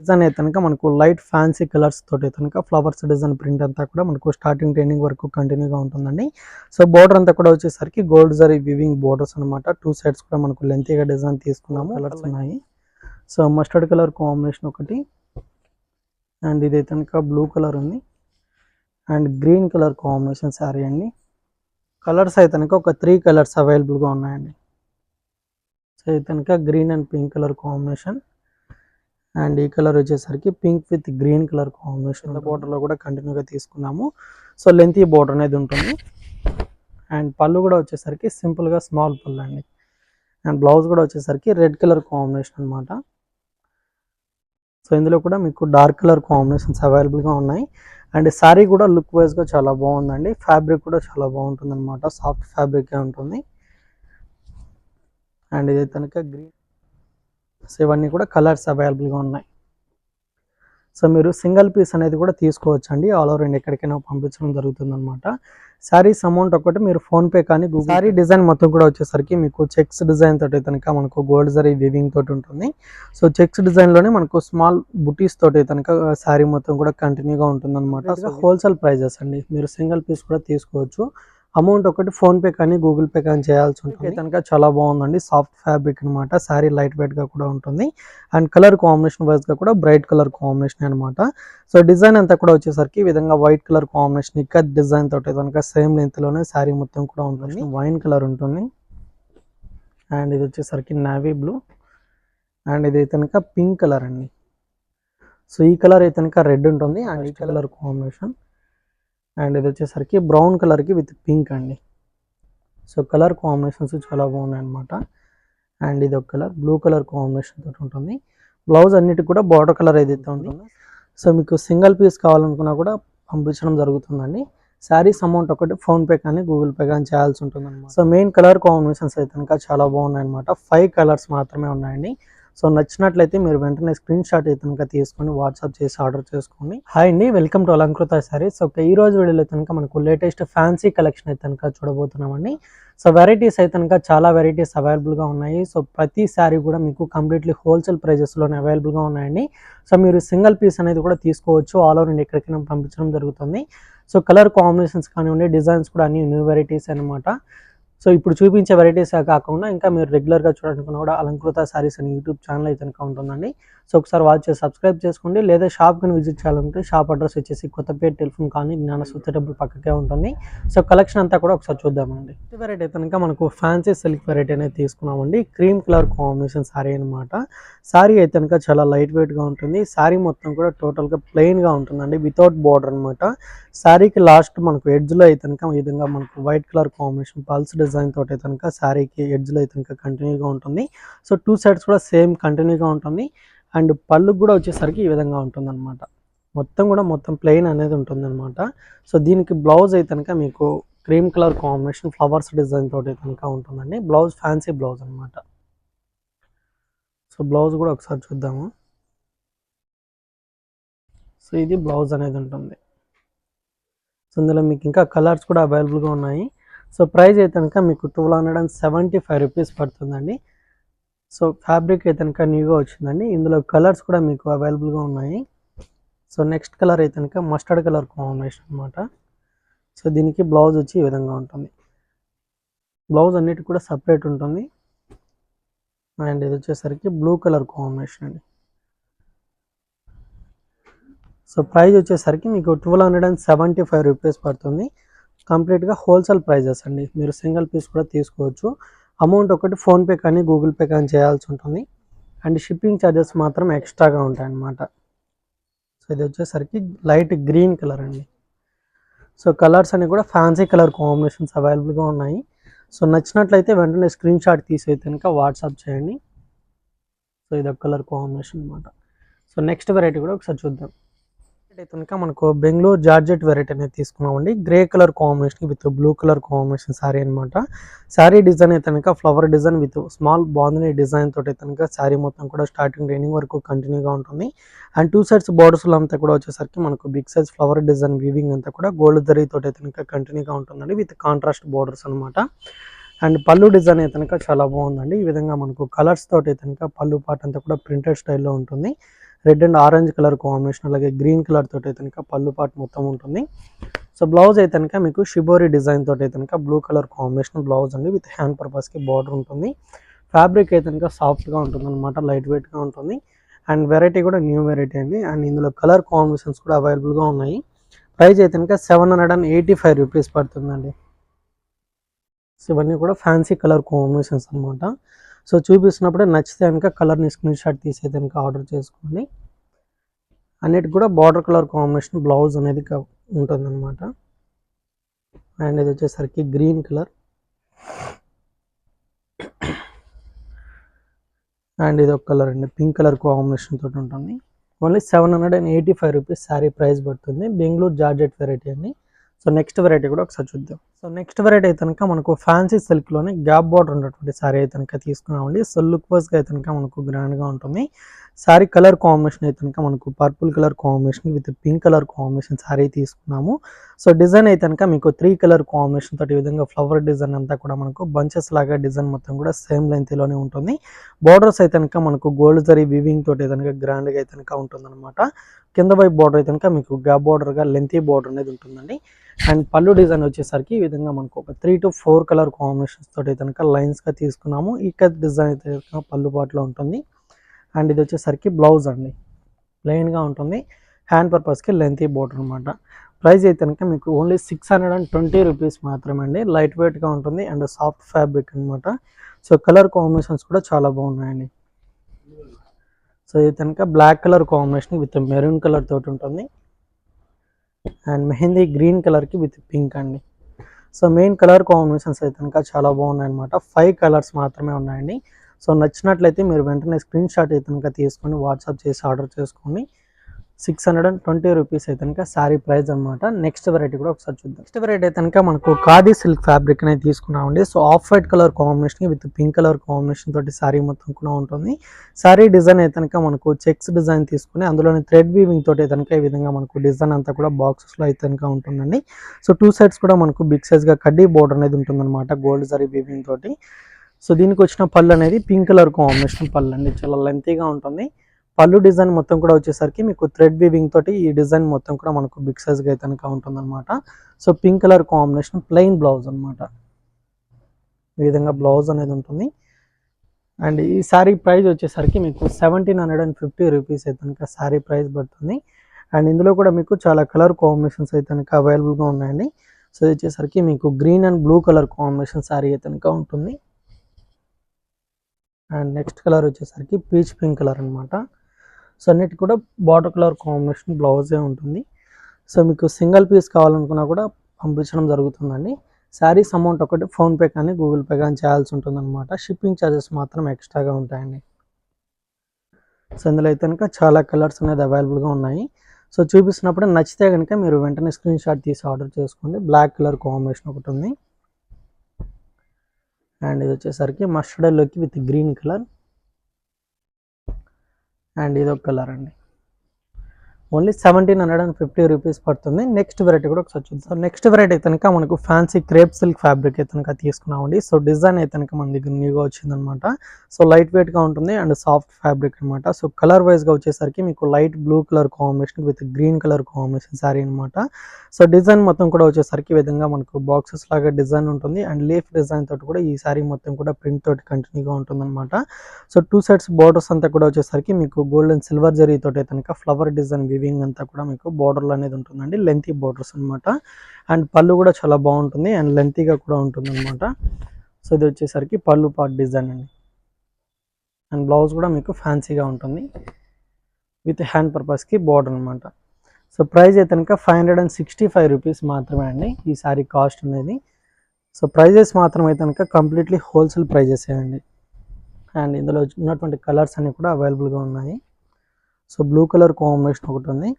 Design అయితే కనుక మనకు లైట్ ఫ్యాన్సీ కలర్స్ తోటి కనుక ఫ్లవర్స్ డిజైన్ ప్రింట్ అంతా కూడా మనకు స్టార్టింగ్ ట్రైనింగ్ వరకు కంటిన్యూగా ఉంటుందండి. సో బోర్డర్ అంతా కూడా వచ్చేసరికి గోల్డ్ జరీ వివింగ్ బోర్డర్స్ అనమాట. 2 సైడ్స్ కూడా మనకు లెంతీగా డిజైన్ తీసుకున్నాము. కలర్స్ ఉన్నాయి. సో మస్టర్డ్ కలర్ కాంబినేషన్ ఒకటి, అండ్ ఇది అయితే కనుక బ్లూ కలర్ ఉంది, and green colour combination sari అండి. కలర్స్ అయితే కనుక ఒక 3 కలర్స్ అవైలబుల్గా ఉన్నాయండి. సో ఇది కనుక green and pink colour combination, and ఈ కలర్ వచ్చేసరికి pink with green colour combination. బోర్డర్లో కూడా కంటిన్యూగా తీసుకున్నాము. సో లెంతీ బోర్డర్ అనేది ఉంటుంది. అండ్ పళ్ళు కూడా వచ్చేసరికి సింపుల్గా స్మాల్ పళ్ళు అండి. అండ్ బ్లౌజ్ కూడా వచ్చేసరికి రెడ్ కలర్ కాంబినేషన్ అనమాట. సో ఇందులో కూడా మీకు డార్క్ కలర్ కాంబినేషన్స్ అవైలబుల్గా ఉన్నాయి. అండ్ శారీ కూడా లుక్ వైజ్గా చాలా బాగుందండి. ఫ్యాబ్రిక్ కూడా చాలా బాగుంటుంది అనమాట. సాఫ్ట్ ఫ్యాబ్రికే ఉంటుంది. అండ్ ఇది కనుక గ్రీన్. సో ఇవన్నీ కూడా కలర్స్ అవైలబుల్గా ఉన్నాయి. సో మీరు సింగిల్ పీస్ అనేది కూడా తీసుకోవచ్చు అండి. ఆల్ ఓవర్ ఇండియా ఎక్కడికైనా పంపించడం జరుగుతుంది అనమాట. శారీస్ అమౌంట్ ఒకటి మీరు ఫోన్పే కానీ గూగుల్. శారీ డిజైన్ మొత్తం కూడా వచ్చేసరికి మీకు చెక్స్ డిజైన్ తోటి కనుక మనకు గోల్డ్ జరీ వివింగ్ తోటి ఉంటుంది. సో చెక్స్ డిజైన్లోనే మనకు స్మాల్ బుటీస్ తోటి కనుక శారీ మొత్తం కూడా కంటిన్యూగా ఉంటుంది అనమాట. సో హోల్సేల్ ప్రైజెస్ అండి. మీరు సింగిల్ పీస్ కూడా తీసుకోవచ్చు. అమౌంట్ ఒకటి ఫోన్పే కానీ గూగుల్ పే కానీ చేయాల్సి ఉంటుంది. కనుక చాలా బాగుందండి. సాఫ్ట్ ఫ్యాబ్రిక్ అనమాట. శారీ లైట్ వెయిట్గా కూడా ఉంటుంది. అండ్ కలర్ కాంబినేషన్ వైజ్గా కూడా బ్రైట్ కలర్ కాంబినేషన్ అనమాట. సో డిజైన్ అంతా కూడా వచ్చేసరికి ఈ విధంగా white colour combination ikat design తోటి కనుక సేమ్ లెంత్లోనే శారీ మొత్తం కూడా ఉంటుంది. వైన్ కలర్ ఉంటుంది. అండ్ ఇది వచ్చేసరికి నావీ బ్లూ, అండ్ ఇది కనుక పింక్ కలర్ అండి. సో ఈ కలర్ అయితే కనుక రెడ్ ఉంటుంది. అండ్ ఈ కలర్ కాంబినేషన్, అండ్ ఇది వచ్చేసరికి బ్రౌన్ కలర్కి విత్ పింక్ అండి. సో కలర్ కాంబినేషన్స్ చాలా బాగున్నాయి అనమాట. అండ్ ఇది ఒక కలర్ బ్లూ కలర్ కాంబినేషన్ తోటి ఉంటుంది. బ్లౌజ్ అన్నిటికి కూడా బార్డర్ కలర్ ఏదైతే ఉంటుందో. సో మీకు సింగిల్ పీస్ కావాలనుకున్నా కూడా పంపించడం జరుగుతుందండి. శారీస్ అమౌంట్ ఒకటి ఫోన్పే కానీ గూగుల్ పే కానీ చేయాల్సి ఉంటుంది అనమాట. సో మెయిన్ కలర్ కాంబినేషన్స్ అయితే కనుక చాలా బాగున్నాయి అనమాట. 5 కలర్స్ మాత్రమే ఉన్నాయండి. సో నచ్చినట్లయితే మీరు వెంటనే స్క్రీన్ షాట్ అయితే కనుక తీసుకొని వాట్సాప్ చేసి ఆర్డర్ చేసుకోండి. హాయ్ అండి, welcome to Alankrita saris. Okay, ఈ రోజు వీడియోలో అయితే కనుక మనకు లేటెస్ట్ ఫ్యాన్సీ కలెక్షన్ అయితే కనుక చూడబోతున్నామండి. సో వెరైటీస్ అయితే కనుక చాలా వెరైటీస్ అవైలబుల్గా ఉన్నాయి. సో ప్రతి శారీ కూడా మీకు కంప్లీట్లీ హోల్సేల్ ప్రైజెస్లోనే అవైలబుల్గా ఉన్నాయండి. సో మీరు సింగిల్ పీస్ అనేది కూడా తీసుకోవచ్చు. ఆల్ ఓవర్ ఇండియా ఎక్కడికైనా పంపించడం జరుగుతుంది. సో కలర్ కాంబినేషన్స్ కానివ్వండి, డిజైన్స్ కూడా అన్ని న్యూ వెరైటీస్ అనమాట. సో ఇప్పుడు చూపించే వెరైటీస్ కాకుండా ఇంకా మీరు రెగ్యులర్గా చూడాలనుకున్నా కూడా అలంకృత శారీస్ అని యూట్యూబ్ ఛానల్ అయితే కనుక ఉంటుందండి. సో ఒకసారి వాచ్ చేసి సబ్స్క్రైబ్ చేసుకోండి. లేదా షాప్ కానీ విజిట్ చేయాలంటే షాప్ అడ్రస్ వచ్చేసి కొత్తపేట టెలిఫోన్ కానీ జ్ఞాన సుత్త టెంపుల్ పక్కకే ఉంటుంది. సో కలెక్షన్ అంతా కూడా ఒకసారి చూద్దామండి. ఈ వెరైటీ అయితే కనుక మనకు ఫ్యాన్సీ సిల్క్ వెరైటీ అనేది తీసుకున్నామండి. క్రీమ్ కలర్ కాంబినేషన్ శారీ అనమాట. శారీ అయితే కనుక చాలా లైట్ వెయిట్గా ఉంటుంది. శారీ మొత్తం కూడా టోటల్గా ప్లెయిన్గా ఉంటుందండి, వితౌట్ బార్డర్ అనమాట. శారీకి లాస్ట్ మనకు ఎడ్జ్లో అయితే కనుక ఈ విధంగా మనకు white colour combination pulse design తోటి అయితే కనుక శారీకి ఎడ్జ్లో అయితే కనుక కంటిన్యూగా ఉంటుంది. సో 2 సైడ్స్ కూడా సేమ్ కంటిన్యూగా ఉంటుంది. అండ్ పళ్ళు కూడా వచ్చేసరికి ఈ విధంగా ఉంటుంది అనమాట. మొత్తం ప్లెయిన్ అనేది ఉంటుంది అనమాట. సో దీనికి బ్లౌజ్ అయితే కనుక మీకు cream colour combination flowers design తోటి కనుక ఉంటుందండి. బ్లౌజ్ ఫ్యాన్సీ బ్లౌజ్ అనమాట. సో బ్లౌజ్ కూడా ఒకసారి చూద్దాము. సో ఇది బ్లౌజ్ అనేది ఉంటుంది. సో ఇందులో మీకు ఇంకా కలర్స్ కూడా అవైలబుల్గా ఉన్నాయి. సో ప్రైస్ అయితే కనుక మీకు 1275 రూపీస్ పడుతుందండి. సో ఫ్యాబ్రిక్ అయితే కనుక న్యూగా వచ్చిందండి. ఇందులో కలర్స్ కూడా మీకు అవైలబుల్గా ఉన్నాయి. సో నెక్స్ట్ కలర్ అయితే కనుక మస్టర్డ్ కలర్ కాంబినేషన్ అనమాట. సో దీనికి బ్లౌజ్ వచ్చి ఈ విధంగా ఉంటుంది. బ్లౌజ్ అన్నిటి కూడా సపరేట్ ఉంటుంది. అండ్ ఇది వచ్చేసరికి బ్లూ కలర్ కాంబినేషన్ అండి. సో ప్రైస్ వచ్చేసరికి మీకు 1275 రూపీస్ పడుతుంది. కంప్లీట్గా హోల్సేల్ ప్రైజెస్ అండి. మీరు సింగిల్ పీస్ కూడా తీసుకోవచ్చు. అమౌంట్ ఒకటి ఫోన్పే కానీ గూగుల్ పే కానీ చేయాల్సి ఉంటుంది. అండ్ షిప్పింగ్ ఛార్జెస్ మాత్రం ఎక్స్ట్రాగా ఉంటాయి అన్నమాట. సో ఇది వచ్చేసరికి లైట్ గ్రీన్ కలర్ అండి. సో కలర్స్ అన్ని కూడా ఫ్యాన్సీ కలర్ కాంబినేషన్స్ అవైలబుల్గా ఉన్నాయి. సో నచ్చినట్లయితే వెంటనే స్క్రీన్ షాట్ తీసి అయితే కనుక వాట్సాప్ చేయండి. సో ఇది ఒక కలర్ కాంబినేషన్ అనమాట. సో నెక్స్ట్ వెరైటీ కూడా ఒకసారి చూద్దాం. అయితే కనుక మనకు బెంగళూరు జార్జెట్ వెరైటీ అనేది తీసుకున్నామండి. Grey colour combination with blue colour combination sari అనమాట. శారీ డిజైన్ అయితే కనుక flower design with small bandhani design తోటి అయితే కనుక శారీ మొత్తం కూడా స్టార్టింగ్ ఎండింగ్ వరకు కంటిన్యూగా ఉంటుంది. అండ్ 2 సైడ్స్ బోర్డర్స్లో అంతా కూడా వచ్చేసరికి మనకు big size flower design weaving అంతా కూడా గోల్డ్ జరీ తోటి అయితే కనుక కంటిన్యూగా ఉంటుందండి, విత్ కాంట్రాస్ట్ బోర్డర్స్ అనమాట. అండ్ పళ్ళు డిజైన్ అయితే కనుక చాలా బాగుందండి. ఈ విధంగా మనకు కలర్స్ తోటి అయితే కనుక పళ్ళు పార్ట్ అంతా కూడా ప్రింటెడ్ స్టైల్లో ఉంటుంది. Red and orange colour combination, అలాగే గ్రీన్ కలర్ తోటి అయితే కనుక పళ్ళు పాటు మొత్తం ఉంటుంది. సో బ్లౌజ్ అయితే కనుక మీకు షిబోరి డిజైన్ తోటి అయితే కనుక బ్లూ కలర్ కాంబినేషన్ బ్లౌజ్ అండి, విత్ హ్యాండ్ పర్పస్కి బార్డర్ ఉంటుంది. ఫ్యాబ్రిక్ అయితే కనుక సాఫ్ట్గా ఉంటుంది అనమాట, లైట్ వెయిట్గా ఉంటుంది. అండ్ వెరైటీ కూడా న్యూ వెరైటీ అండి. అండ్ ఇందులో కలర్ కాంబినేషన్స్ కూడా అవైలబుల్గా ఉన్నాయి. ప్రైస్ అయితే కనుక 785 రూపీస్ పడుతుందండి. సో ఇవన్నీ కూడా ఫ్యాన్సీ కలర్ కాంబినేషన్స్ అనమాట. సో చూపిస్తున్నప్పుడే నచ్చితే కనుక కలర్ని స్క్రీన్ షాట్ తీసి అయితే కనుక ఆర్డర్ చేసుకోండి. అన్నిటికి కూడా బార్డర్ కలర్ కాంబినేషన్ బ్లౌజ్ అనేది ఉంటుందన్నమాట. అండ్ ఇది వచ్చేసరికి గ్రీన్ కలర్, అండ్ ఇది ఒక కలర్ అండి, పింక్ కలర్ కాంబినేషన్ తోటి ఉంటుంది. ఓన్లీ 785 రూపీస్ శారీ ప్రైస్ పడుతుంది. బెంగళూరు జార్జెట్ వెరైటీ అండి. సో నెక్స్ట్ వెరైటీ కూడా ఒకసారి చూద్దాం. సో నెక్స్ట్ వెరైటీ అయితే కనుక మనకు ఫ్యాన్సీ సిల్క్లోనే గ్యాప్ బార్డర్ ఉన్నటువంటి శారీ అయితే కనుక తీసుకున్నామండి. సో లుక్ వైజ్గా అయితే కనుక మనకు గ్రాండ్గా ఉంటుంది. శారీ కలర్ కాంబినేషన్ అయితే కనుక మనకు purple colour combination with pink colour combination sari తీసుకున్నాము. సో డిజైన్ అయితే కనుక మీకు 3 కలర్ కాంబినేషన్ తోటి ఈ విధంగా ఫ్లవర్ డిజైన్ అంతా కూడా మనకు బంచెస్ లాగా డిజైన్ మొత్తం కూడా సేమ్ లెంత్లోనే ఉంటుంది. బార్డర్స్ అయితే కనుక మనకు గోల్డ్ జరీ వీవింగ్ తోటి అయితే కనుక గ్రాండ్గా అయితే కనుక ఉంటుందన్నమాట. కింద వైపు బార్డర్ అయితే కనుక మీకు గ్యాప్ బార్డర్గా లెంతీ బార్డర్ అనేది ఉంటుందండి. అండ్ పళ్ళు డిజైన్ వచ్చేసరికి ఈ విధంగా మనకు ఒక 3 to 4 కలర్ కాంబినేషన్స్ తోటి అయితే కనుక లైన్స్గా తీసుకున్నాము. ఈ డిజైన్ అయితే కనుక పళ్ళు పాటలో ఉంటుంది. అండ్ ఇది వచ్చేసరికి బ్లౌజ్ అండి, ప్లెయిన్గా ఉంటుంది. హ్యాండ్ పర్పస్కి లెంతీ బోర్డర్ అనమాట. ప్రైస్ అయితే కనుక మీకు ఓన్లీ 620 రూపీస్ మాత్రమే అండి. లైట్ వెయిట్గా ఉంటుంది అండ్ సాఫ్ట్ ఫ్యాబ్రిక్ అనమాట. సో కలర్ కాంబినేషన్స్ కూడా చాలా బాగున్నాయండి. సో ఇది కనుక black colour combination with maroon colour తోటి ఉంటుంది. అండ్ మెహందీ గ్రీన్ కలర్కి విత్ పింక్ అండి. సో మెయిన్ కలర్ కాంబినేషన్స్ అయితే కనుక చాలా బాగున్నాయి అనమాట. 5 కలర్స్ మాత్రమే ఉన్నాయండి. సో నచ్చినట్లయితే మీరు వెంటనే స్క్రీన్ షాట్ అయితే కనుక తీసుకొని వాట్సాప్ చేసి ఆర్డర్ చేసుకోండి. 620 రూపీస్ అయితే కనుక శారీ ప్రైస్ అనమాట. నెక్స్ట్ వెరైటీ కూడా ఒకసారి చూద్దాం. నెక్స్ట్ వెరైటీ అయితే కనుక మనకు ఖాదీ సిల్క్ ఫ్యాబ్రిక్ అనేది తీసుకున్నామండి. So off white colour combination with pink colour combination తోటి శారీ మొత్తం కూడా ఉంటుంది. శారీ డిజైన్ అయితే కనుక మనకు చెక్స్ డిజైన్ తీసుకుని అందులోని థ్రెడ్ వీవింగ్ తోటి అయితే కనుక ఈ విధంగా మనకు డిజైన్ అంతా కూడా బాక్సెస్లో అయితే కనుక ఉంటుందండి. సో 2 సైడ్స్ కూడా మనకు బిగ్ సైజ్గా కడ్డీ బోర్డర్ అనేది ఉంటుందన్నమాట, గోల్డ్ జరీ వీవింగ్ తోటి. సో దీనికి వచ్చిన పళ్ళు అనేది పింక్ కలర్ కాంబినేషన్ పళ్ళు అండి, చాలా లెంతీగా ఉంటుంది. పళ్ళు డిజైన్ మొత్తం కూడా వచ్చేసరికి మీకు థ్రెడ్ వీవింగ్ తోటి ఈ డిజైన్ మొత్తం కూడా మనకు బిగ్ సైజ్గా అయితే కనుక ఉంటుందన్నమాట. So pink colour combination plain blouse అనమాట, ఈ విధంగా బ్లౌజ్ అనేది ఉంటుంది. అండ్ ఈ శారీ ప్రైస్ వచ్చేసరికి మీకు 1750 రూపీస్ అయితే కనుక శారీ ప్రైస్ పడుతుంది. అండ్ ఇందులో కూడా మీకు చాలా కలర్ కాంబినేషన్స్ అయితే కనుక అవైలబుల్గా ఉన్నాయండి. సో ఇది వచ్చేసరికి మీకు green and blue colour combination sari అయితే కనుక ఉంటుంది. అండ్ నెక్స్ట్ కలర్ వచ్చేసరికి పీచ్ పింక్ కలర్ అనమాట. సో అన్నిటి కూడా బార్డర్ కలర్ కాంబినేషన్ బ్లౌజే ఉంటుంది. సో మీకు సింగిల్ పీస్ కావాలనుకున్నా కూడా పంపించడం జరుగుతుందండి. శారీస్ అమౌంట్ ఒకటి ఫోన్పే కానీ గూగుల్ పే కానీ చేయాల్సి ఉంటుందన్నమాట. షిప్పింగ్ ఛార్జెస్ మాత్రం ఎక్స్ట్రాగా ఉంటాయండి. సో ఇందులో అయితే కనుక చాలా కలర్స్ అనేది అవైలబుల్గా ఉన్నాయి. సో చూపిస్తున్నప్పుడు నచ్చితే కనుక మీరు వెంటనే స్క్రీన్ షాట్ తీసి ఆర్డర్ చేసుకోండి. బ్లాక్ కలర్ కాంబినేషన్ ఒకటి ఉంది. అండ్ ఇది వచ్చేసరికి మస్టర్డ్ ఎల్లోకి విత్ గ్రీన్ కలర్. అండ్ ఇది ఒక కలర్ అండి. ఓన్లీ 1750 రూపీస్ పడుతుంది. నెక్స్ట్ వెరైటీ కూడా ఒకసారి చూద్దాం. నెక్స్ట్ వెరైటీ అయితే కనుక మనకు ఫ్యాన్సీ క్రేప్ సిల్క్ ఫ్యాబ్రిక్ అయితే కనుక తీసుకున్నామండి. సో డిజైన్ అయితే కనుక మన దగ్గర న్యూగా వచ్చిందనమాట. సో లైట్ వెయిట్గా ఉంటుంది అండ్ సాఫ్ట్ ఫ్యాబ్రిక్ అనమాట. సో కలర్ వైజ్గా వచ్చేసరికి మీకు light blue colour combination with green colour combination sari అనమాట. సో డిజైన్ మొత్తం కూడా వచ్చేసరికి ఈ విధంగా మనకు బాక్సెస్ లాగా డిజైన్ ఉంటుంది అండ్ లీఫ్ డిజైన్ తోటి కూడా ఈ శారీ మొత్తం కూడా ప్రింట్ తోటి కంటిన్యూగా ఉంటుంది అనమాట. సో 2 సైడ్స్ బోర్డర్స్ అంతా కూడా వచ్చేసరికి మీకు గోల్డ్ అండ్ సిల్వర్ జరీ తోటి అయితే కనుక ఫ్లవర్ డిజైన్ వివింగ్ అంతా కూడా మీకు బోర్డర్లు అనేది ఉంటుందండి, లెంతీ బోర్డర్స్ అనమాట. అండ్ పళ్ళు కూడా చాలా బాగుంటుంది అండ్ లెంతీగా కూడా ఉంటుంది అనమాట. సో ఇది వచ్చేసరికి పళ్ళు పార్ట్ డిజైన్ అండి. అండ్ బ్లౌజ్ కూడా మీకు ఫ్యాన్సీగా ఉంటుంది విత్ హ్యాండ్ పర్పస్కి బోర్డర్ అనమాట. సో ప్రైస్ అయితే కనుక 565 రూపీస్ మాత్రమే అండి ఈ శారీ కాస్ట్ అనేది. సో ప్రైజెస్ మాత్రం అయితే కనుక కంప్లీట్లీ హోల్సేల్ ప్రైజెస్ అండి. అండ్ ఇందులో ఉన్నటువంటి కలర్స్ అన్నీ కూడా అవైలబుల్గా ఉన్నాయి. సో బ్లూ కలర్ కాంబినేషన్ ఒకటి ఉంది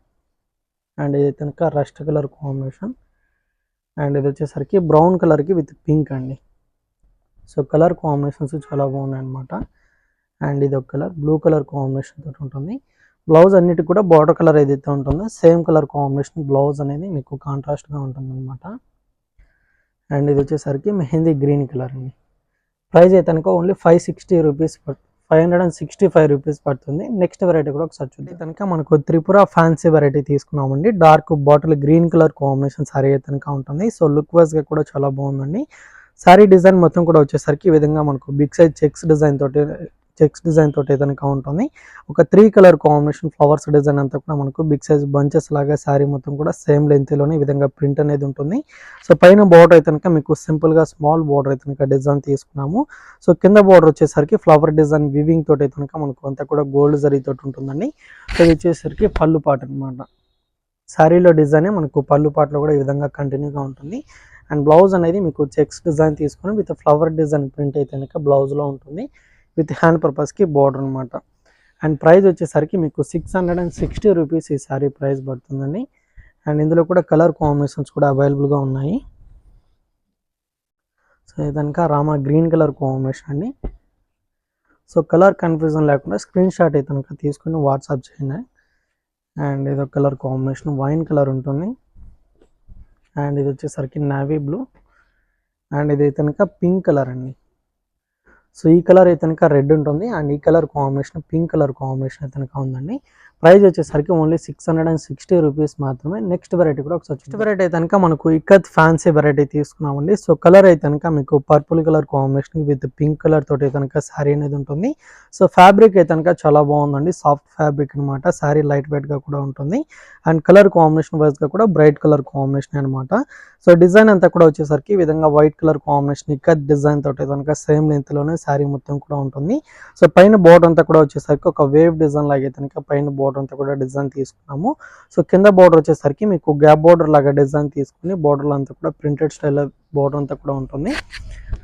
అండ్ ఇది కనుక రస్ట్ కలర్ కాంబినేషన్. అండ్ ఇది వచ్చేసరికి బ్రౌన్ కలర్కి విత్ పింక్ అండి. సో కలర్ కాంబినేషన్స్ చాలా బాగున్నాయి అనమాట. అండ్ ఇది ఒక కలర్ బ్లూ కలర్ కాంబినేషన్ తోటి ఉంటుంది. బ్లౌజ్ అన్నిటి కూడా బార్డర్ కలర్ ఏదైతే ఉంటుందో సేమ్ కలర్ కాంబినేషన్ బ్లౌజ్ అనేది మీకు కాంట్రాస్ట్గా ఉంటుంది అనమాట. అండ్ ఇది వచ్చేసరికి మెహందీ గ్రీన్ కలర్ అండి. ప్రైస్ అయితే కనుక ఓన్లీ 560 రూపీస్ 565 రూపీస్ పడుతుంది. నెక్స్ట్ వెరైటీ కూడా ఒకసారి చూద్దాం. కనుక మనకు త్రిపుర ఫ్యాన్సీ వెరైటీ తీసుకున్నామండి. Dark bottle green colour combination sorry అయితే కనుక ఉంటుంది. సో లుక్ వైజ్గా కూడా చాలా బాగుందండి. సారీ డిజైన్ మొత్తం కూడా వచ్చేసరికి ఈ విధంగా మనకు బిగ్ సైజ్ చెక్స్ డిజైన్ తోటి కనుక ఉంటుంది. ఒక 3 కలర్ కాంబినేషన్ ఫ్లవర్స్ డిజైన్ అంతా కూడా మనకు బిగ్ సైజ్ బంచెస్ లాగా శారీ మొత్తం కూడా సేమ్ లెంత్ లోనే ఈ విధంగా ప్రింట్ అనేది ఉంటుంది. సో పైన బార్డర్ అయితే కనుక మీకు సింపుల్ గా స్మాల్ బార్డర్ అయితే కనుక డిజైన్ తీసుకున్నాము. సో కింద బార్డర్ వచ్చేసరికి ఫ్లవర్ డిజైన్ వివింగ్ తోటి అయితే కనుక మనకు అంతా కూడా గోల్డ్ జరీ తోటి ఉంటుందండి. సో ఇది వచ్చేసరికి పళ్ళు పాట అనమాట. శారీలో డిజైన్ మనకు పళ్ళు పాటలో కూడా ఈ విధంగా కంటిన్యూగా ఉంటుంది. అండ్ బ్లౌజ్ అనేది మీకు చెక్స్ డిజైన్ తీసుకుని విత్ ఫ్లవర్ డిజైన్ ప్రింట్ అయితే కనుక బ్లౌజ్లో ఉంటుంది. విత్ హ్యాండ్ పర్పస్కి బార్డర్ అనమాట. అండ్ ప్రైస్ వచ్చేసరికి మీకు 660 రూపీస్ ఈ శారీ ప్రైస్ పడుతుందండి. అండ్ ఇందులో కూడా కలర్ కాంబినేషన్స్ కూడా అవైలబుల్గా ఉన్నాయి. సో ఇదనక రామా గ్రీన్ కలర్ కాంబినేషన్ అండి. సో కలర్ కన్ఫ్యూజన్ లేకుండా స్క్రీన్ షాట్ అయితే కనుక తీసుకుని వాట్సాప్ చేయండి. అండ్ ఇది ఒక కలర్ కాంబినేషన్ వైన్ కలర్ ఉంటుంది. అండ్ ఇది వచ్చేసరికి నావీ బ్లూ. అండ్ ఇది అయితే కనుక పింక్ కలర్ అండి. సో ఈ కలర్ అయితే కనుక రెడ్ ఉంటుంది. అండ్ ఈ colour combination pink colour combination అయితే కనుక ఉందండి. ప్రైస్ వచ్చేసరికి ఓన్లీ 660 రూపీస్ మాత్రమే. నెక్స్ట్ వెరైటీ కూడా ఒకసారి నెక్స్ట్ వెరైటీ అయితే కనుక మనకు ఇక్కత్ ఫ్యాన్సీ వెరైటీ తీసుకున్నామండి. సో కలర్ అయితే కనుక మీకు purple colour combination with pink colour తోటి కనుక శారీ అనేది ఉంటుంది. సో ఫ్యాబ్రిక్ అయితే కనుక చాలా బాగుందండి. సాఫ్ట్ ఫ్యాబ్రిక్ అనమాట. శారీ లైట్ వెయిట్ గా కూడా ఉంటుంది. అండ్ కలర్ కాంబినేషన్ వైజ్ గా కూడా బ్రైట్ కలర్ కాంబినేషన్ అనమాట. సో డిజైన్ అంతా కూడా వచ్చేసరికి ఈ విధంగా white colour combination ikat design తోటి కనుక సేమ్ లెంత్ లోనే శారీ మొత్తం కూడా ఉంటుంది. సో పైన బోర్డర్ అంతా కూడా వచ్చేసరికి ఒక వేవ్ డిజైన్ లాగా కనుక పైన బోర్డర్ అంతా కూడా డిజైన్ తీసుకున్నాము. సో కింద బోర్డర్ వచ్చేసరికి మీకు గ్యాప్ బోర్డర్ లాగా డిజైన్ తీసుకుని బోర్డర్ అంతా కూడా ప్రింటెడ్ స్టైల్ బోర్డర్ అంతా కూడా ఉంటుంది.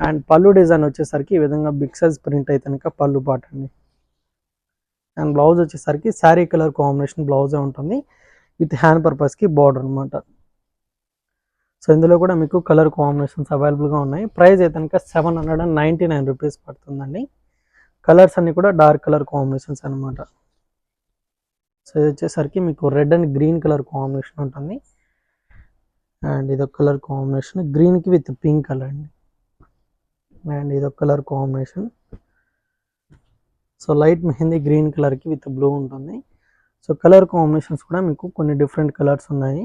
అండ్ పళ్ళు డిజైన్ వచ్చేసరికి ఈ విధంగా బిగ్ సైజ్ ప్రింట్ అయితే కనుక పళ్ళు పాట అండి. అండ్ బ్లౌజ్ వచ్చేసరికి శారీ కలర్ కాంబినేషన్ బ్లౌజే ఉంటుంది విత్ హ్యాండ్ పర్పస్కి బార్డర్ అనమాట. సో ఇందులో కూడా మీకు కలర్ కాంబినేషన్స్ అవైలబుల్గా ఉన్నాయి. ప్రైస్ అయితే కనుక 799 రూపీస్ పడుతుందండి. కలర్స్ అన్ని కూడా డార్క్ కలర్ కాంబినేషన్స్ అనమాట. సో ఇది వచ్చేసరికి మీకు red and green colour combination ఉంటుంది. అండ్ ఇదొక కలర్ కాంబినేషన్ గ్రీన్కి విత్ పింక్ కలర్ అండి. అండ్ ఇదొక colour combination. So light mehndi green కలర్కి విత్ బ్లూ ఉంటుంది. సో కలర్ కాంబినేషన్స్ కూడా మీకు కొన్ని డిఫరెంట్ కలర్స్ ఉన్నాయి.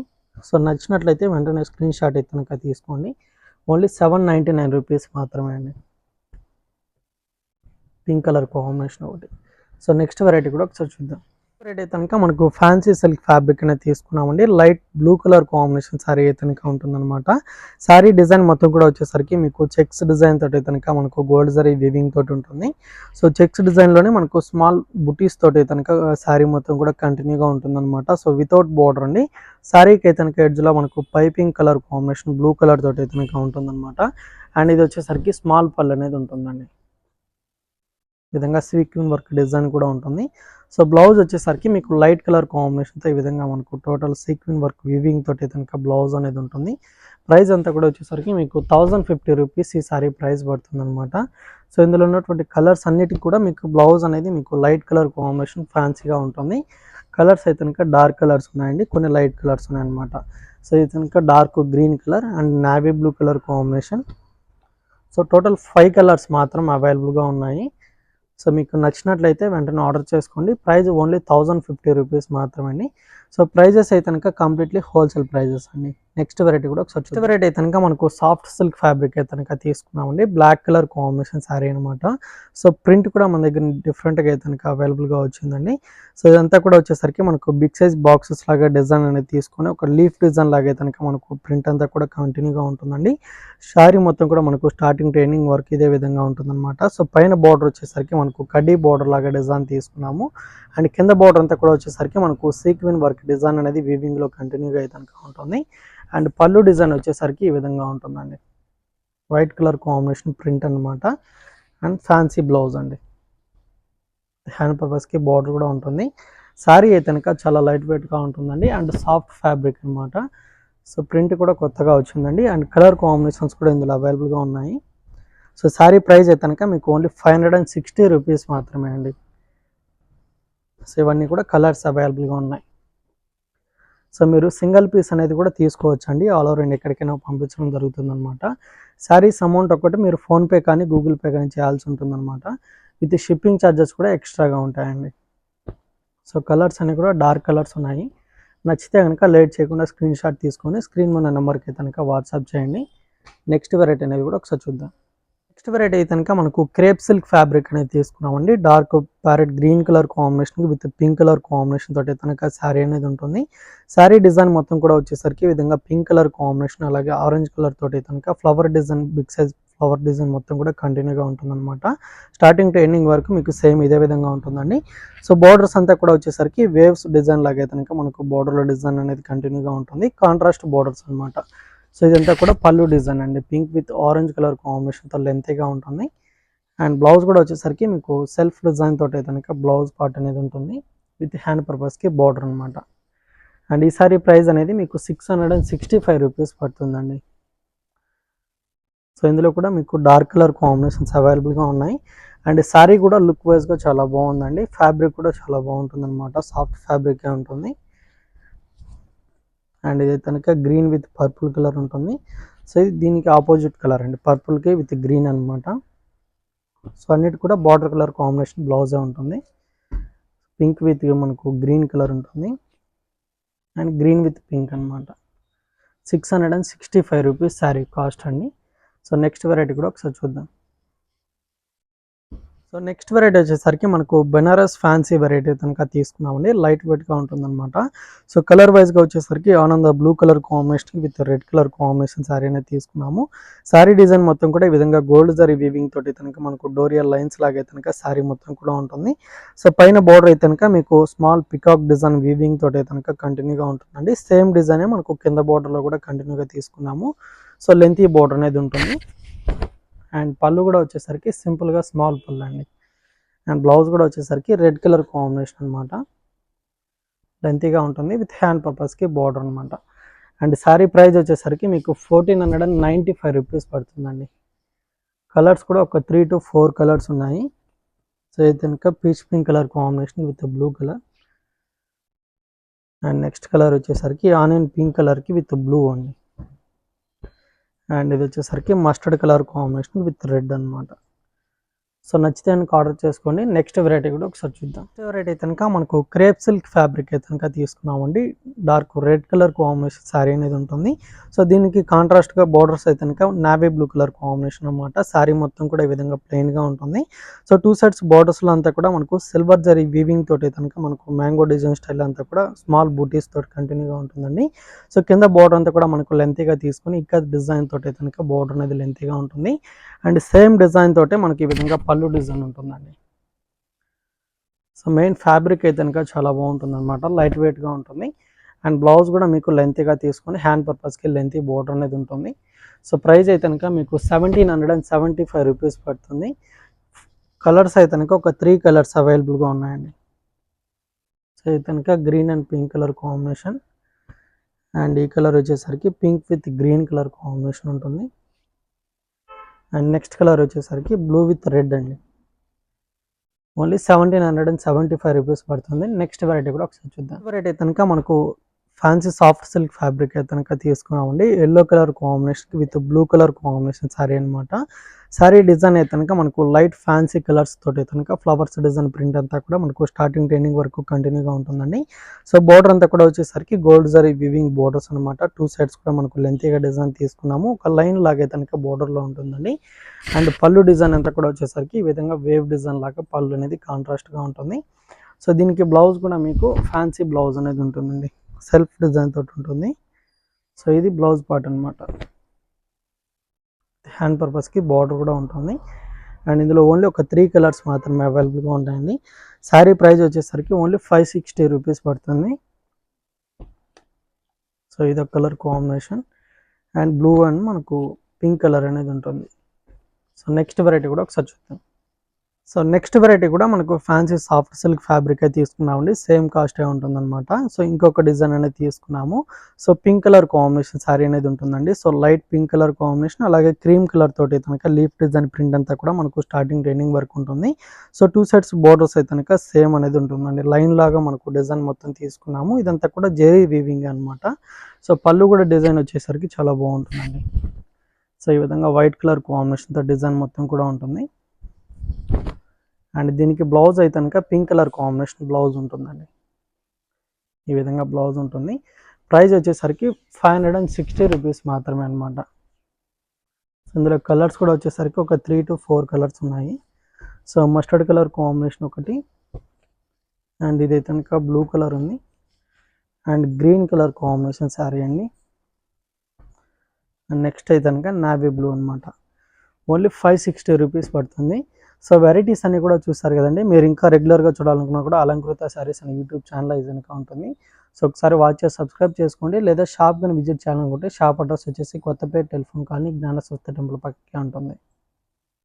సో నచ్చినట్లయితే వెంటనే స్క్రీన్ షాట్ అయితే కనుక తీసుకోండి. ఓన్లీ 799 రూపీస్ మాత్రమే అండి. పింక్ కలర్ కాంబినేషన్ ఒకటి. సో నెక్స్ట్ వెరైటీ కూడా ఒకసారి చూద్దాం. వెరైటీ అయితే కనుక మనకు ఫ్యాన్సీ సిల్క్ ఫ్యాబ్రిక్ అనేది తీసుకున్నామండి. Light blue colour combination sari అయితే కనుక ఉంటుందన్నమాట. శారీ డిజైన్ మొత్తం కూడా వచ్చేసరికి మీకు చెక్స్ డిజైన్ తోటి కనుక మనకు గోల్డ్ జరీ వివింగ్ తోటి ఉంటుంది. సో చెక్స్ డిజైన్లోనే మనకు స్మాల్ బుటీస్ తోటి కనుక శారీ మొత్తం కూడా కంటిన్యూగా ఉంటుందన్నమాట. సో వితౌట్ బోర్డర్ అండి. శారీకి అయితే కనుక ఎడ్జ్లో మనకు piping colour combination blue colour తోటి కనుక ఉంటుందన్నమాట. అండ్ ఇది వచ్చేసరికి స్మాల్ పళ్ళు అనేది ఉంటుందండి. ఈ విధంగా సీక్వెన్ వర్క్ డిజైన్ కూడా ఉంటుంది. సో బ్లౌజ్ వచ్చేసరికి మీకు లైట్ కలర్ కాంబినేషన్తో ఈ విధంగా మనకు టోటల్ సీక్వెన్ వర్క్ వీవింగ్ తోటి కనుక బ్లౌజ్ అనేది ఉంటుంది. ప్రైస్ అంతా కూడా వచ్చేసరికి మీకు 1050 రూపీస్ ఈ సారీ ప్రైస్ పడుతుంది అనమాట. సో ఇందులో ఉన్నటువంటి కలర్స్ అన్నిటికి కూడా మీకు బ్లౌజ్ అనేది మీకు లైట్ కలర్ కాంబినేషన్ ఫ్యాన్సీగా ఉంటుంది. కలర్స్ అయితే కనుక డార్క్ కలర్స్ ఉన్నాయండి, కొన్ని లైట్ కలర్స్ ఉన్నాయన్నమాట. సో ఇది కనుక dark green colour and navy blue colour combination. So total 5 colours మాత్రం అవైలబుల్గా ఉన్నాయి. సో మీకు నచ్చినట్లయితే వెంటనే ఆర్డర్ చేసుకోండి. ప్రైస్ ఓన్లీ 1050 రూపీస్ మాత్రమే. సో ప్రైజెస్ అయితే కనుక కంప్లీట్లీ హోల్సేల్ ప్రైజెస్ అండి. నెక్స్ట్ వెరైటీ కూడా ఒకసారి నెక్స్ట్ వెరైటీ అయితే కనుక మనకు సాఫ్ట్ సిల్క్ ఫ్యాబ్రిక్ అయితే కనుక తీసుకున్నామండి. బ్లాక్ కలర్ కాంబినేషన్ శారీ అనమాట. సో ప్రింట్ కూడా మన దగ్గర డిఫరెంట్గా అయితే కనుక అవైలబుల్గా వచ్చిందండి. సో ఇదంతా కూడా వచ్చేసరికి మనకు బిగ్ సైజ్ బాక్సెస్ లాగా డిజైన్ అనేది తీసుకొని ఒక లీఫ్ డిజైన్ లాగా అయితే కనుక మనకు ప్రింట్ అంతా కూడా కంటిన్యూగా ఉంటుందండి. శారీ మొత్తం కూడా మనకు స్టార్టింగ్ ట్రైనింగ్ వర్క్ ఇదే విధంగా ఉంటుందన్నమాట. సో పైన బార్డర్ వచ్చేసరికి మనకు కడ్డీ బార్డర్ లాగా డిజైన్ తీసుకున్నాము. అండ్ కింద బార్డర్ అంతా కూడా వచ్చేసరికి మనకు సీక్వెన్ వర్క్ డిజైన్ అనేది వీవింగ్లో కంటిన్యూగా అయితే కనుక ఉంటుంది. అండ్ పళ్ళు డిజైన్ వచ్చేసరికి ఈ విధంగా ఉంటుందండి. వైట్ కలర్ కాంబినేషన్ ప్రింట్ అనమాట. అండ్ ఫ్యాన్సీ బ్లౌజ్ అండి. హ్యాండ్ పర్పస్కి బార్డర్ కూడా ఉంటుంది. శారీ అయితే కనుక చాలా లైట్ వెయిట్గా ఉంటుందండి. అండ్ సాఫ్ట్ ఫ్యాబ్రిక్ అనమాట. సో ప్రింట్ కూడా కొత్తగా వచ్చిందండి. అండ్ కలర్ కాంబినేషన్స్ కూడా ఇందులో అవైలబుల్గా ఉన్నాయి. సో శారీ ప్రైస్ అయితే కనుక మీకు ఓన్లీ 560 రూపీస్ మాత్రమే అండి. సో ఇవన్నీ కూడా కలర్స్ అవైలబుల్గా ఉన్నాయి. సో మీరు సింగిల్ పీస్ అనేది కూడా తీసుకోవచ్చు అండి. ఆల్ ఓవర్ ఇండియా ఎక్కడికైనా పంపించడం జరుగుతుందన్నమాట. శారీస్ అమౌంట్ ఒకటి మీరు ఫోన్పే కానీ గూగుల్ పే కానీ చేయాల్సి ఉంటుందన్నమాట. విత్ షిప్పింగ్ ఛార్జెస్ కూడా ఎక్స్ట్రాగా ఉంటాయండి. సో కలర్స్ అన్నీ కూడా డార్క్ కలర్స్ ఉన్నాయి. నచ్చితే కనుక లేట్ చేయకుండా స్క్రీన్ షాట్ తీసుకొని స్క్రీన్ మన నెంబర్కి కనుక వాట్సాప్ చేయండి. నెక్స్ట్ వెరైటీ అనేది కూడా ఒకసారి చూద్దాం. నెక్స్ట్ వెరైటీ అయితే కనుక మనకు క్రేప్ సిల్క్ ఫ్యాబ్రిక్ అనేది తీసుకున్నామండి. Dark parrot green colour combination with pink colour combination తోటి కనుక శారీ అనేది ఉంటుంది. శారీ డిజైన్ మొత్తం కూడా వచ్చేసరికి ఈ విధంగా పింక్ కలర్ కాంబినేషన్ అలాగే ఆరెంజ్ కలర్ తోటి కనుక flower design big size flower design మొత్తం కూడా కంటిన్యూగా ఉంటుందన్నమాట. స్టార్టింగ్ టు ఎండింగ్ వరకు మీకు సేమ్ ఇదే విధంగా ఉంటుందండి. సో బోర్డర్స్ అంతా కూడా వచ్చేసరికి వేవ్స్ డిజైన్ లాగా అయితే కనుక మనకు బోర్డర్లో డిజైన్ అనేది కంటిన్యూగా ఉంటుంది. కాంట్రాస్ట్ బోర్డర్స్ అనమాట. సో ఇదంతా కూడా పళ్ళు డిజైన్ అండి. పింక్ విత్ ఆరెంజ్ కలర్ కాంబినేషన్తో లెంతీగా ఉంటుంది. అండ్ బ్లౌజ్ కూడా వచ్చేసరికి మీకు సెల్ఫ్ డిజైన్ తోటి కనుక బ్లౌజ్ పార్ట్ అనేది ఉంటుంది విత్ హ్యాండ్ పర్పస్కి బార్డర్ అనమాట. అండ్ ఈ సారీ ప్రైస్ అనేది మీకు 665 రూపీస్ పడుతుందండి. సో ఇందులో కూడా మీకు డార్క్ కలర్ కాంబినేషన్స్ అవైలబుల్గా ఉన్నాయి. అండ్ శారీ కూడా లుక్ వైజ్గా చాలా బాగుందండి. ఫ్యాబ్రిక్ కూడా చాలా బాగుంటుంది అనమాట. సాఫ్ట్ ఫ్యాబ్రికే ఉంటుంది. అండ్ ఇది కనుక గ్రీన్ విత్ పర్పుల్ కలర్ ఉంటుంది. సో ఇది దీనికి ఆపోజిట్ కలర్ అండి, పర్పుల్కి విత్ గ్రీన్ అనమాట. సో అన్నిటి కూడా బార్డర్ కలర్ కాంబినేషన్ బ్లౌజే ఉంటుంది. పింక్ విత్ మనకు గ్రీన్ కలర్ ఉంటుంది అండ్ గ్రీన్ విత్ పింక్ అనమాట. 665 రూపీస్ శారీ కాస్ట్ అండి. సో నెక్స్ట్ వెరైటీ కూడా ఒకసారి చూద్దాం. సో నెక్స్ట్ వెరైటీ వచ్చేసరికి మనకు బెనారస్ ఫ్యాన్సీ వెరైటీ కనుక తీసుకున్నామండి. లైట్ వెయిట్గా ఉంటుందన్నమాట. సో కలర్ వైజ్గా వచ్చేసరికి ఆనంద blue colour combination with red colour combination sari అనేది తీసుకున్నాము. శారీ డిజైన్ మొత్తం కూడా ఈ విధంగా గోల్డ్ జరీ వీవింగ్ తోటి కనుక మనకు డోరియల్ లైన్స్ లాగా కనుక శారీ మొత్తం కూడా ఉంటుంది. సో పైన బోర్డర్ అయితే కనుక మీకు స్మాల్ పికాక్ డిజైన్ వీవింగ్ తోటి కనుక కంటిన్యూగా ఉంటుందండి. సేమ్ డిజైనే మనకు కింద బోర్డర్లో కూడా కంటిన్యూగా తీసుకున్నాము. సో లెంతీ బోర్డర్ అనేది ఉంటుంది. అండ్ పళ్ళు కూడా వచ్చేసరికి సింపుల్గా స్మాల్ పళ్ళు అండి. అండ్ బ్లౌజ్ కూడా వచ్చేసరికి రెడ్ కలర్ కాంబినేషన్ అనమాట. లెంతీగా ఉంటుంది విత్ హ్యాండ్ పర్పస్కి బార్డర్ అనమాట. అండ్ శారీ ప్రైస్ వచ్చేసరికి మీకు 1495 రూపీస్ పడుతుందండి. కలర్స్ కూడా ఒక 3 to 4 కలర్స్ ఉన్నాయి. సో ఇది కనుక peach pink colour combination with blue colour. And next colour వచ్చేసరికి ఆనియన్ పింక్ కలర్కి విత్ బ్లూ అండి. అండ్ ఇది వచ్చేసరికి mustard colour combination with red అనమాట. సో నచ్చితే కనుక ఆర్డర్ చేసుకోండి. నెక్స్ట్ వెరైటీ కూడా ఒకసారి చూద్దాం. నెక్స్ట్ వెరైటీ కనుక మనకు క్రేప్ సిల్క్ ఫ్యాబ్రిక్ అయితే కనుక తీసుకున్నామండి. Dark red colour combination sari అనేది ఉంటుంది. సో దీనికి కాంట్రాస్ట్గా బోర్డర్స్ అయితే కనుక నావీ బ్లూ కలర్ కాంబినేషన్ అనమాట. శారీ మొత్తం కూడా ఈ విధంగా ప్లెయిన్గా ఉంటుంది. సో 2 సైడ్స్ బోర్డర్స్లో అంతా కూడా మనకు సిల్వర్ జరీ వీవింగ్ తోటి కనుక మనకు మ్యాంగో డిజైన్ స్టైల్ అంతా కూడా స్మాల్ బూటీస్ తోటి కంటిన్యూగా ఉంటుందండి. సో కింద బోర్డర్ అంతా కూడా మనకు లెంతీగా తీసుకొని ఇక్కడ డిజైన్ తోటి కనుక బోర్డర్ అనేది లెంతీగా ఉంటుంది. అండ్ సేమ్ డిజైన్ తోటే మనకి ఈ విధంగా పళ్ళు డిజైన్ ఉంటుందండి. సో మెయిన్ ఫ్యాబ్రిక్ అయితే కనుక చాలా బాగుంటుంది అనమాట. లైట్ వెయిట్గా ఉంటుంది. అండ్ బ్లౌజ్ కూడా మీకు లెంతీగా తీసుకొని హ్యాండ్ పర్పస్కి లెంతీ బోర్డర్ అనేది ఉంటుంది. సో ప్రైస్ అయితే కనుక మీకు 1775 రూపీస్ పడుతుంది. కలర్స్ అయితే కనుక ఒక 3 కలర్స్ అవైలబుల్గా ఉన్నాయండి. సో ఇది కనుక green and pink colour combination. And ఈ కలర్ వచ్చేసరికి pink with green colour combination ఉంటుంది. అండ్ నెక్స్ట్ కలర్ వచ్చేసరికి బ్లూ విత్ రెడ్ అండి. ఓన్లీ 1775 రూపీస్ పడుతుంది. నెక్స్ట్ వెరైటీ కూడా ఒకసారి చూద్దాం. వెరైటీ కనుక మనకు ఫ్యాన్సీ సాఫ్ట్ సిల్క్ ఫ్యాబ్రిక్ అయితే కనుక తీసుకున్నామండి. Yellow colour combination with blue colour combination sari అనమాట. శారీ డిజైన్ అయితే కనుక మనకు లైట్ ఫ్యాన్సీ కలర్స్ తోటి కనుక ఫ్లవర్స్ డిజైన్ ప్రింట్ అంతా కూడా మనకు స్టార్టింగ్ ట్రైనింగ్ వరకు కంటిన్యూగా ఉంటుందండి. సో బోర్డర్ అంతా కూడా వచ్చేసరికి గోల్డ్ జరీ వివింగ్ బోర్డర్స్ అనమాట. 2 సైడ్స్ కూడా మనకు లెంతీగా డిజైన్ తీసుకున్నాము. ఒక లైన్ లాగా కనుక బోర్డర్లో ఉంటుందండి. అండ్ పళ్ళు డిజైన్ అంతా కూడా వచ్చేసరికి ఈ విధంగా వేవ్ డిజైన్ లాగా పళ్ళు అనేది కాంట్రాస్ట్గా ఉంటుంది. సో దీనికి బ్లౌజ్ కూడా మీకు ఫ్యాన్సీ బ్లౌజ్ అనేది ఉంటుందండి. సెల్ఫ్ డిజైన్ తోటి ఉంటుంది. సో ఇది బ్లౌజ్ పార్ట్ అనమాట. హ్యాండ్ పర్పస్కి బార్డర్ కూడా ఉంటుంది. అండ్ ఇందులో ఓన్లీ ఒక 3 కలర్స్ మాత్రమే అవైలబుల్గా ఉంటాయండి. శారీ ప్రైస్ వచ్చేసరికి ఓన్లీ 560 రూపీస్ పడుతుంది. సో ఇది ఒక colour combination. And blue and మనకు పింక్ కలర్ అనేది ఉంటుంది. సో నెక్స్ట్ వెరైటీ కూడా ఒకసారి చూద్దాం. సో నెక్స్ట్ వెరైటీ కూడా మనకు ఫ్యాన్సీ సాఫ్ట్ సిల్క్ ఫ్యాబ్రిక్ అయితే తీసుకున్నామండి. సేమ్ కాస్టే ఉంటుందన్నమాట. సో ఇంకొక డిజైన్ అనేది తీసుకున్నాము. So pink colour combination sari అనేది ఉంటుందండి. So light pink colour combination అలాగే క్రీమ్ కలర్ తోటి కనుక లీఫ్ డిజైన్ ప్రింట్ అంతా కూడా మనకు స్టార్టింగ్ ట్రైనింగ్ వరకు ఉంటుంది. సో 2 సైడ్స్ బోర్డర్స్ అయితే కనుక సేమ్ అనేది ఉంటుందండి. లైన్ లాగా మనకు డిజైన్ మొత్తం తీసుకున్నాము. ఇదంతా కూడా జెరీ వీవింగ్ అనమాట. సో పళ్ళు కూడా డిజైన్ వచ్చేసరికి చాలా బాగుంటుందండి. సో ఈ విధంగా వైట్ కలర్ కాంబినేషన్తో డిజైన్ మొత్తం కూడా ఉంటుంది. అండ్ దీనికి బ్లౌజ్ అయితే కనుక పింక్ కలర్ కాంబినేషన్ బ్లౌజ్ ఉంటుందండి. ఈ విధంగా బ్లౌజ్ ఉంటుంది. ప్రైస్ వచ్చేసరికి 560 రూపీస్ మాత్రమే అనమాట. ఇందులో కలర్స్ కూడా వచ్చేసరికి ఒక 3 to 4 కలర్స్ ఉన్నాయి. సో మస్టర్డ్ కలర్ కాంబినేషన్ ఒకటి, అండ్ ఇదైతే కనుక బ్లూ కలర్ ఉంది, and green colour combination sari అండి. అండ్ నెక్స్ట్ అయితే కనుక నావీ బ్లూ అనమాట. ఓన్లీ 560 రూపీస్ పడుతుంది. సో వెరైటీస్ అన్ని కూడా చూస్తారు కదండి. మీరు ఇంకా రెగ్యులర్గా చూడాలనుకున్నా కూడా అలంకృత శారీస్ అని యూట్యూబ్ ఛానల్ ఇది కనుక ఉంటుంది. సో ఒకసారి వాచ్ చేసి సబ్స్క్రైబ్ చేసుకోండి, లేదా షాప్ కానీ విజిట్ చేయాలనుకుంటే షాప్ అడ్రస్ వచ్చేసి కొత్తపేట టెలిఫోన్ కాలనీ జ్ఞాన స్వస్థ టెంపుల్ పక్కకే ఉంటుంది.